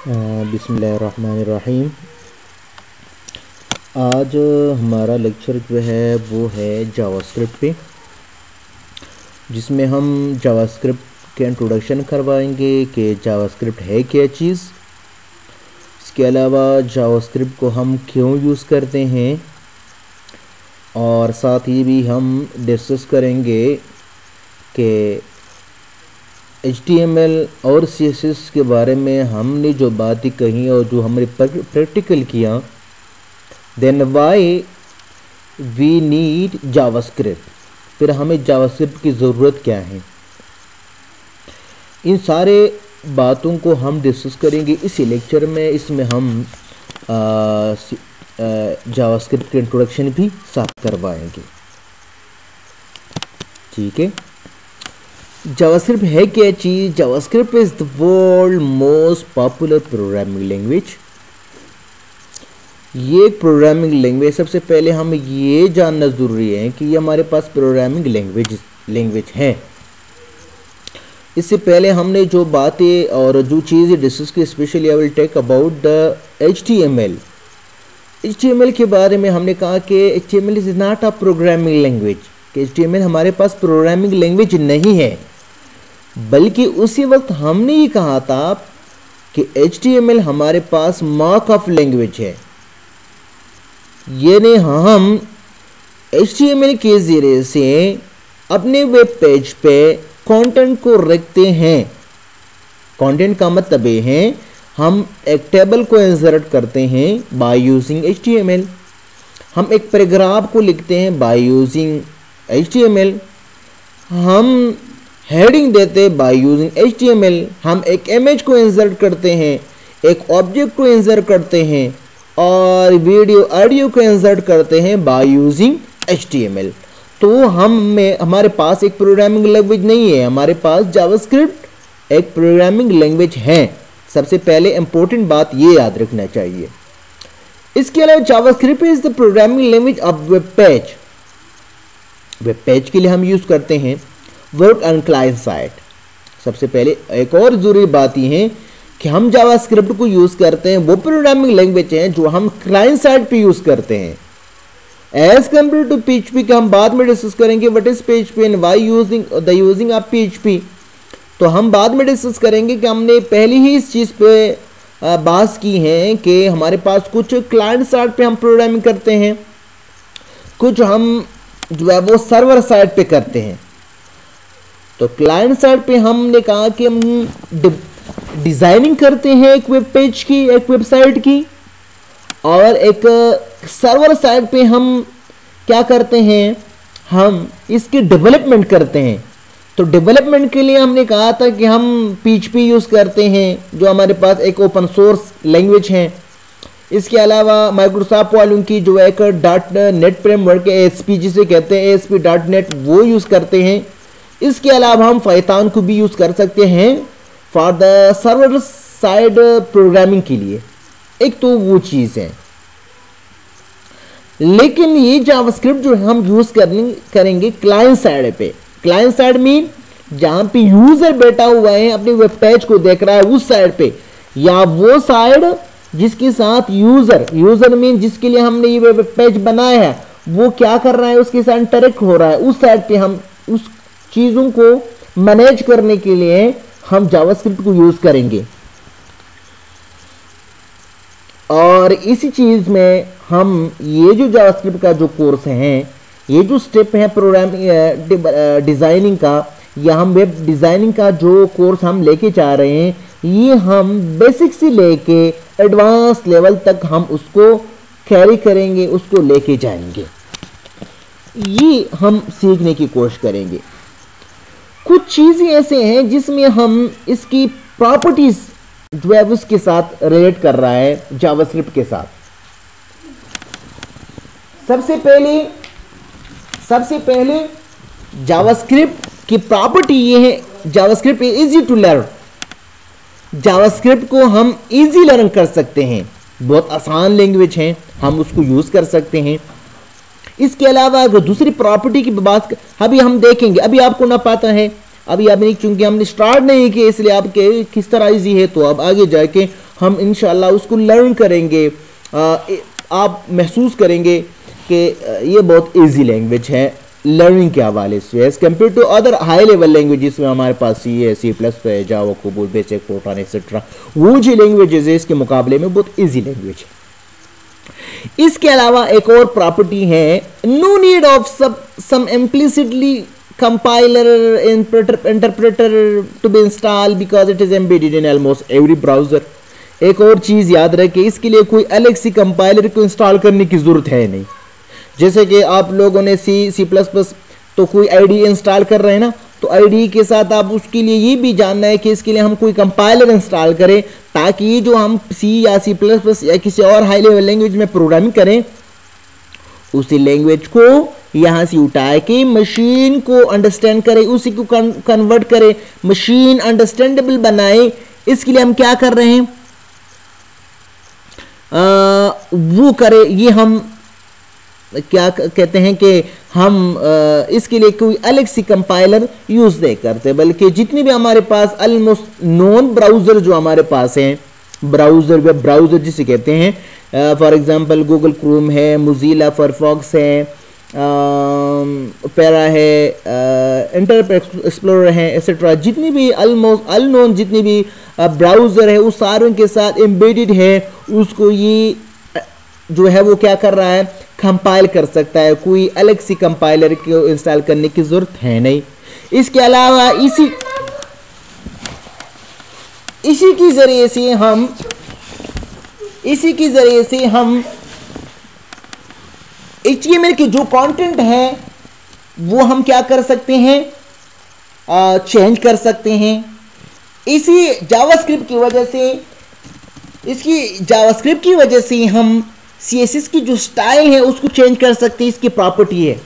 बिस्मिल्लाहिर्रहमानिर्रहीम। आज हमारा लेक्चर जो है वो है जावास्क्रिप्ट पे, जिसमें हम जावास्क्रिप्ट के इंट्रोडक्शन करवाएंगे कि जावास्क्रिप्ट है क्या चीज़। इसके अलावा जावास्क्रिप्ट को हम क्यों यूज़ करते हैं, और साथ ही भी हम डिस्कस करेंगे कि HTML और CSS के बारे में हमने जो बातें कही और जो हमने प्रैक्टिकल किया, then why we need JavaScript, फिर हमें जावास्क्रिप्ट की ज़रूरत क्या है। इन सारे बातों को हम डिस्कस करेंगे इसी लेक्चर में। इसमें हम जावास्क्रिप्ट के इंट्रोडक्शन भी साथ करवाएंगे। ठीक है, जावास्क्रिप्ट है क्या चीज़। JavaScript is the world most popular programming language. ये एक प्रोग्रामिंग लैंग्वेज, सबसे पहले हम ये जानना ज़रूरी है कि ये हमारे पास प्रोग्रामिंग लैंग्वेज है। इससे पहले हमने जो बातें और जो चीज़ें डिस्कस की, specially I will take about the HTML के बारे में। हमने कहा कि HTML is not a programming language, कि HTML हमारे पास प्रोग्रामिंग लैंग्वेज नहीं है, बल्कि उसी वक्त हमने ये कहा था कि HTML हमारे पास मार्कअप लैंग्वेज है। यानी हम HTML के ज़रिए से अपने वेब पेज पे कंटेंट को रखते हैं। कंटेंट का मतलब ये है हम एक टेबल को इंसर्ट करते हैं बाय यूजिंग HTML। हम एक पैराग्राफ को लिखते हैं बाय यूजिंग HTML। हम हेडिंग देते हैं बाय यूजिंग HTML। हम एक इमेज को इंसर्ट करते हैं, एक ऑब्जेक्ट को इंसर्ट करते हैं, और वीडियो ऑडियो को इंसर्ट करते हैं बाय यूजिंग HTML। तो हमारे पास एक प्रोग्रामिंग लैंग्वेज नहीं है, हमारे पास जावास्क्रिप्ट एक प्रोग्रामिंग लैंग्वेज है। सबसे पहले इंपॉर्टेंट बात ये याद रखना चाहिए। इसके अलावा JavaScript is the programming language of web page. Web page के लिए हम यूज़ करते हैं वर्क ऑन क्लाइंट साइड। सबसे पहले एक और ज़रूरी बात यह है कि हम जावास्क्रिप्ट को यूज़ करते हैं, वो प्रोग्रामिंग लैंग्वेज है जो हम क्लाइंट साइड पे यूज़ करते हैं, एज कम्पेयर टू PHP का हम बाद में डिस्कस करेंगे। What is PHP and why using of PHP, तो हम बाद में डिस्कस करेंगे कि हमने पहले ही इस चीज़ पे बात की है कि हमारे पास कुछ क्लाइंट साइड पे हम प्रोग्रामिंग करते हैं, कुछ हम जो है वो सर्वर साइड पे करते हैं। तो क्लाइंट साइड पे हमने कहा कि हम डिज़ाइनिंग करते हैं एक वेब पेज की, एक वेबसाइट की, और एक सर्वर साइड पे हम क्या करते हैं, हम इसकी डेवलपमेंट करते हैं। तो डेवलपमेंट के लिए हमने कहा था कि हम PHP यूज़ करते हैं, जो हमारे पास एक ओपन सोर्स लैंग्वेज है। इसके अलावा माइक्रोसॉफ्ट वालों की जो एक .NET फ्रेमवर्क है, ASP जिसे कहते हैं, ASP.NET, वो यूज़ करते हैं। इसके अलावा हम पाइथन को भी यूज़ कर सकते हैं for the server side programming के लिए। एक तो वो चीज़ है, लेकिन ये जावास्क्रिप्ट जो हम यूज़ करेंगे क्लाइंट साइड पे। क्लाइंट साइड मीन जहाँ पे यूज़र बैठा हुआ है, अपने वेब पेज को देख रहा है उस साइड पे, या वो साइड जिसके साथ यूज़र मीन जिसके लिए हमने ये वेब पेज बनाया है, वो क्या कर रहा है, उसके साथ इंटरेक्ट हो रहा है, उस साइड पे हम उस चीज़ों को मैनेज करने के लिए हम जावास्क्रिप्ट को यूज़ करेंगे। और इसी चीज़ में हम ये जो जावास्क्रिप्ट का जो कोर्स है, ये जो स्टेप है प्रोग्रामिंग डिज़ाइनिंग का, या हम वेब डिज़ाइनिंग का जो कोर्स हम लेके जा रहे हैं, ये हम बेसिक से लेके एडवांस लेवल तक हम उसको कैरी करेंगे, उसको लेके जाएंगे। ये हम सीखने की कोशिश करेंगे। कुछ चीज़ें ऐसे हैं जिसमें हम इसकी प्रॉपर्टीज़ जो है उसके साथ रिलेट कर रहा है जावास्क्रिप्ट के साथ। सबसे पहले जावास्क्रिप्ट की प्रॉपर्टी ये है, JavaScript easy to learn. JavaScript को हम इजी लर्न कर सकते हैं, बहुत आसान लैंग्वेज है, हम उसको यूज़ कर सकते हैं। इसके अलावा अगर दूसरी प्रॉपर्टी की बात अभी हम देखेंगे, अभी आपको ना पता है, अभी आपने चूंकि हमने स्टार्ट नहीं किया इसलिए आपके किस तरह इजी है, तो अब आगे जाके हम इंशाल्लाह उसको लर्न करेंगे। आप महसूस करेंगे कि ये बहुत इजी लैंग्वेज है लर्निंग के हवाले से as compare to other high level languages में हमारे पास सी है, सी प्लस है, Java, COBOL, BASIC, Fortran etcetera. वो जो लैंग्वेजेस है इसके मुकाबले में बहुत इजी लैंग्वेज है। इसके अलावा एक और प्रॉपर्टी है, no need of some implicitly compiler interpreter to be installed because it is embedded in almost every browser। एक और चीज याद रखें, इसके लिए कोई अलग सी कंपाइलर को इंस्टॉल करने की जरूरत है नहीं। जैसे कि आप लोगों ने C++ तो कोई IDE इंस्टॉल कर रहे हैं ना, तो IDE के साथ आप उसके लिए ये भी जानना है कि इसके लिए हम कोई कंपाइलर इंस्टॉल करें ताकि जो हम C या C++ या किसी और हाई लेवल लैंग्वेज में प्रोग्रामिंग करें उसी लैंग्वेज को यहां से उठा के मशीन को अंडरस्टैंड करे, उसी को कन्वर्ट करे, मशीन अंडरस्टैंडेबल बनाए। इसके लिए हम क्या कर रहे हैं, वो करे। ये हम क्या कहते हैं कि हम इसके लिए कोई अलग सी कंपाइलर यूज नहीं करते, बल्कि जितने भी हमारे पास ऑलमोस्ट नॉन ब्राउजर जो हमारे पास हैं, ब्राउजर, वेब ब्राउजर जिसे कहते हैं, फॉर एग्जांपल गूगल क्रोम है, मोजिला फायरफॉक्स है, पैरा है, इंटरनेट एक्सप्लोरर है, एक्सेट्रा। जितनी भी ऑलमोस्ट अननोन जितनी भी ब्राउजर है उस सारों के साथ एम्बेडेड है, उसको ये जो है वो क्या कर रहा है, कंपाइल कर सकता है। कोई अलग सी कंपाइलर को इंस्टॉल करने की जरूरत है नहीं। इसके अलावा इसी के जरिए से हम HTML के जो कंटेंट है वो हम क्या कर सकते हैं, चेंज कर सकते हैं। इसी जावास्क्रिप्ट की वजह से हम CSS की जो स्टाइल है उसको चेंज कर सकते हैं, इसकी प्रॉपर्टी है।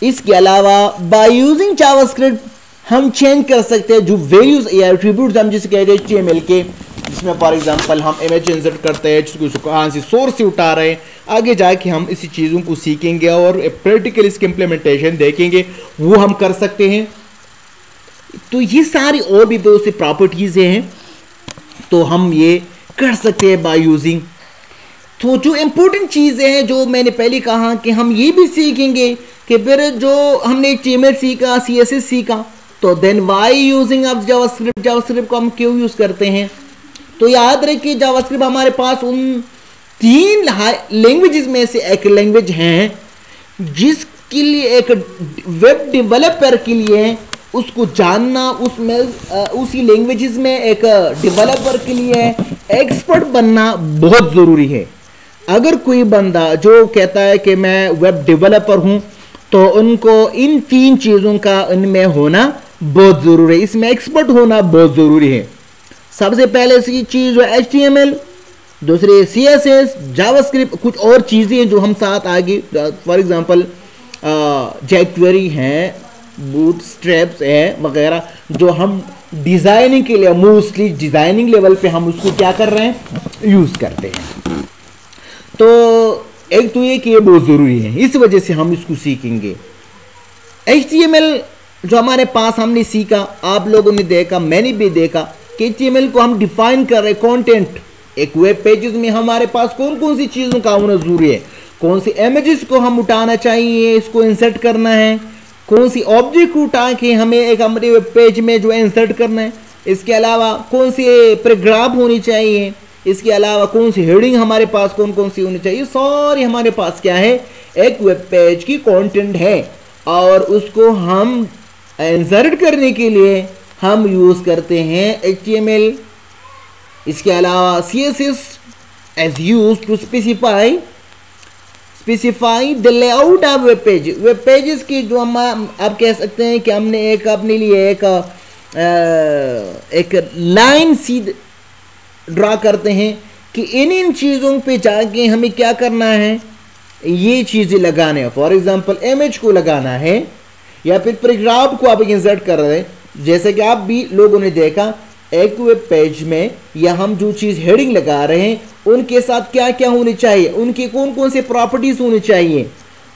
इसके अलावा बाय यूजिंग जावास्क्रिप्ट हम चेंज कर सकते हैं जो वैल्यूज या एट्रीब्यूट्स हम जिसे कहते हैं HTML के, जिसमें फॉर एग्जांपल हम इमेज इंसर्ट करते हैं, जिसको कहाँ से सोर्स से उठा रहे हैं। आगे जाके हम इसी चीज़ों को सीखेंगे और प्रैक्टिकल इसकी इम्प्लीमेंटेशन देखेंगे, वो हम कर सकते हैं। तो ये सारी और भी बहुत सी प्रॉपर्टीज हैं, तो हम ये कर सकते हैं बाय यूजिंग। तो जो इम्पोर्टेंट चीज़ें हैं जो मैंने पहले कहा कि हम ये भी सीखेंगे कि फिर जो हमने HTML सीखा, CSS सीखा, तो then why using of JavaScript, JavaScript को हम क्यों यूज करते हैं। तो याद रखिए जावास्क्रिप्ट हमारे पास उन 3 लैंग्वेजेस में से एक लैंग्वेज है जिसके लिए एक वेब डेवलपर के लिए उसको जानना, उसमें उसी लैंग्वेजेस में एक डेवलपर के लिए एक्सपर्ट बनना बहुत ज़रूरी है। अगर कोई बंदा जो कहता है कि मैं वेब डेवलपर हूं, तो उनको इन 3 चीज़ों का इनमें होना बहुत ज़रूरी है, इसमें एक्सपर्ट होना बहुत ज़रूरी है। सबसे पहले इसकी चीज़ जो HTML, दूसरी CSS, जावास्क्रिप्ट, कुछ और चीज़ें जो हम साथ आगे फॉर एग्जांपल jQuery हैं, बूटस्ट्रैप्स है वगैरह, जो हम डिज़ाइनिंग के लिए मोस्टली डिज़ाइनिंग लेवल पे हम उसको क्या कर रहे हैं, यूज़ करते हैं। तो एक तो ये कि ये बहुत ज़रूरी है, इस वजह से हम इसको सीखेंगे। HTML जो हमारे पास हमने सीखा, आप लोगों ने देखा, मैंने भी देखा कि HTML को हम डिफाइन कर रहे कंटेंट। एक वेब पेजेस में हमारे पास कौन कौन सी चीज़ों का होना ज़रूरी है, कौन सी इमेजेस को हम उठाना चाहिए, इसको इंसर्ट करना है, कौन सी ऑब्जेक्ट को उठा के हमें एक हमारे वेब पेज में जो इंसर्ट करना है। इसके अलावा कौन सी पैराग्राफ होनी चाहिए, इसके अलावा कौन सी हेडिंग हमारे पास कौन कौन सी होनी चाहिए। सॉरी हमारे पास क्या है, एक वेब पेज की कंटेंट है और उसको हम इंसर्ट करने के लिए हम यूज़ करते हैं HTML। इसके अलावा CSS as used to specify the layout of web page. Web pages की जो हम आप कह सकते हैं कि हमने एक अपने लिए एक लाइन सीध ड्रा करते हैं कि इन चीज़ों पे जाके हमें क्या करना है, ये चीज़ें लगाने हैं। फॉर एग्जांपल इमेज को लगाना है या फिर पैराग्राफ को आप इंसर्ट कर रहे हैं। जैसे कि आप भी लोगों ने देखा एक वेब पेज में या हम जो चीज़ हेडिंग लगा रहे हैं उनके साथ क्या क्या होनी चाहिए, उनकी कौन कौन से प्रॉपर्टीज़ होनी चाहिए,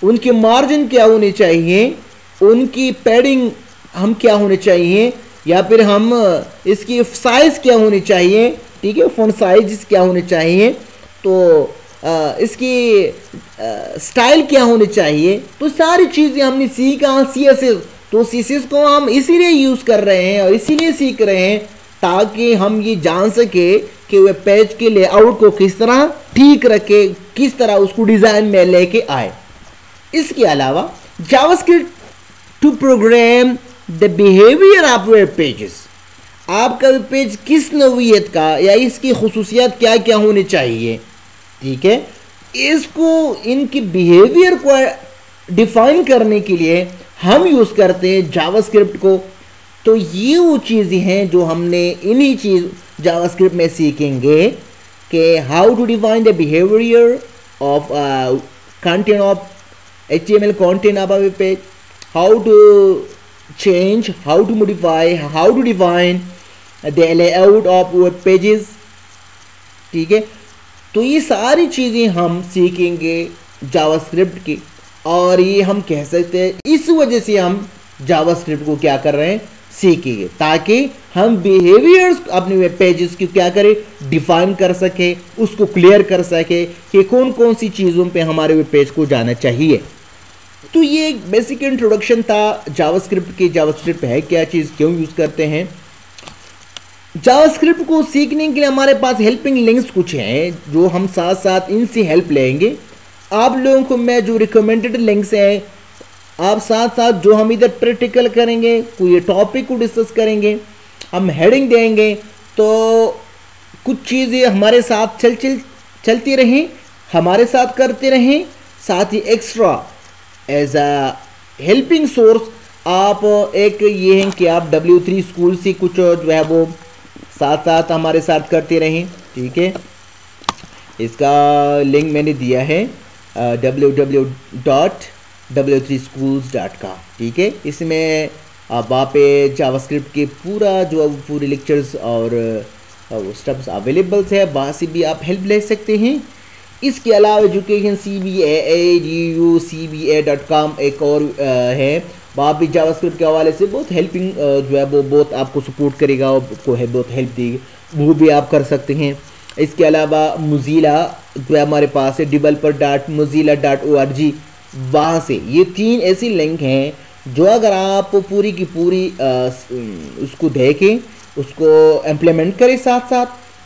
उनके मार्जिन क्या होने चाहिए, उनकी पैडिंग हम क्या होने चाहिए, या फिर हम इसकी साइज क्या होनी चाहिए, ठीक है, फ़ॉन्ट साइज क्या होने चाहिए, तो इसकी स्टाइल क्या होनी चाहिए, तो सारी चीज़ें हमने सीखा CSS। तो CSS को हम इसीलिए यूज़ कर रहे हैं और इसीलिए सीख रहे हैं ताकि हम ये जान सके कि वेब पेज के लेआउट को किस तरह ठीक रखे, किस तरह उसको डिज़ाइन में लेके आए। इसके अलावा JavaScript to program the behaviour of web pages, आपका वेब पेज किस नौइयत का या इसकी खुसूसियात क्या क्या होनी चाहिए, ठीक है, इसको इनकी बिहेवियर को डिफाइन करने के लिए हम यूज़ करते हैं जावास्क्रिप्ट को। तो ये वो चीज़ें हैं जो हमने इन्हीं चीज़ जावास्क्रिप्ट में सीखेंगे कि how to define the behaviour of content of HTML content of a web page, how to change, how to modify, how to define the layout of web pages, ठीक है। तो ये सारी चीज़ें हम सीखेंगे जावास्क्रिप्ट की, और ये हम कह सकते हैं इस वजह से हम जावास्क्रिप्ट को क्या कर रहे हैं, सीखेंगे, ताकि हम बिहेवियर्स अपने वेब पेजेस की क्या करें, डिफाइन कर सके, उसको क्लियर कर सके कि कौन कौन सी चीज़ों पे हमारे वेब पेज को जाना चाहिए। तो ये एक बेसिक इंट्रोडक्शन था जावास्क्रिप्ट की। जावास्क्रिप्ट है क्या चीज़, क्यों यूज़ करते हैं। जावास्क्रिप्ट को सीखने के लिए हमारे पास हेल्पिंग लिंक्स कुछ हैं जो हम साथ साथ इनसे हेल्प लेंगे। आप लोगों को मैं जो रिकमेंडेड लिंक्स हैं, आप साथ साथ जो हम इधर प्रैक्टिकल करेंगे, कोई टॉपिक को डिस्कस करेंगे, हम हेडिंग देंगे, तो कुछ चीज़ें हमारे साथ चलती रहें, हमारे साथ करते रहें। साथ ही extra as a helping source आप एक ये हैं कि आप W3 स्कूल से कुछ जो है वो साथ साथ हमारे साथ करते रहें, ठीक है। इसका लिंक मैंने दिया है www.w3schools.com, ठीक है। इसमें आप वहाँ पे जावास्क्रिप्ट के पूरे लेक्चर्स और वो स्टब्स अवेलेबल्स है, वहाँ से भी आप हेल्प ले सकते हैं। इसके अलावा एजुकेशन CBA.com एक और है, वहाँ भी जावास्क्रिप्ट के हवाले से बहुत हेल्पिंग जो है वो बहुत आपको सपोर्ट करेगा, आपको है बहुत हेल्प देगी, वो भी आप कर सकते हैं। इसके अलावा मोज़िला जो है हमारे पास है developer.mozilla.org, वहाँ से ये 3 ऐसी लिंक हैं जो अगर आप पूरी की पूरी उसको देखें, उसको इम्प्लीमेंट करें साथ साथ,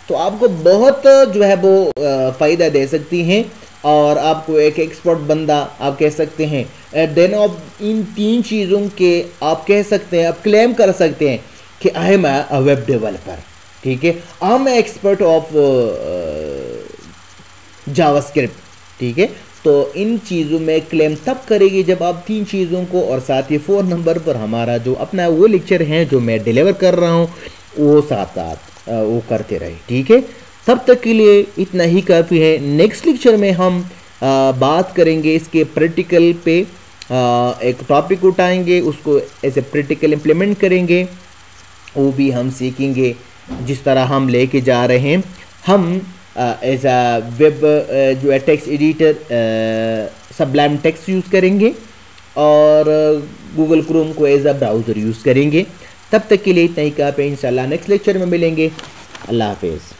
तो आपको बहुत जो है वो फ़ायदा दे सकती हैं और आपको एक एक्सपर्ट बंदा आप कह सकते हैं। एट देन ऑफ इन 3 चीज़ों के आप कह सकते हैं, आप क्लेम कर सकते हैं कि I am a web developer, ठीक है, I am expert of JavaScript, ठीक है। तो इन चीज़ों में क्लेम तब करेगी जब आप 3 चीज़ों को, और साथ ही 4 नंबर पर हमारा जो अपना वो लेक्चर है जो मैं डिलीवर कर रहा हूँ वो साथ साथ वो करते रहे, ठीक है। तब तक के लिए इतना ही काफ़ी है। नेक्स्ट लेक्चर में हम बात करेंगे इसके प्रैक्टिकल पे, एक टॉपिक उठाएंगे, उसको ऐसे प्रैक्टिकल इम्प्लीमेंट करेंगे, वो भी हम सीखेंगे जिस तरह हम लेके जा रहे हैं। हम एज अ वेब जो है text editor Sublime text use करेंगे और गूगल क्रोम को एज अ ब्राउज़र यूज़ करेंगे। तब तक के लिए इतना ही काफ़ी है। इंशाल्लाह नेक्स्ट लेक्चर में मिलेंगे। अल्लाह हाफिज़।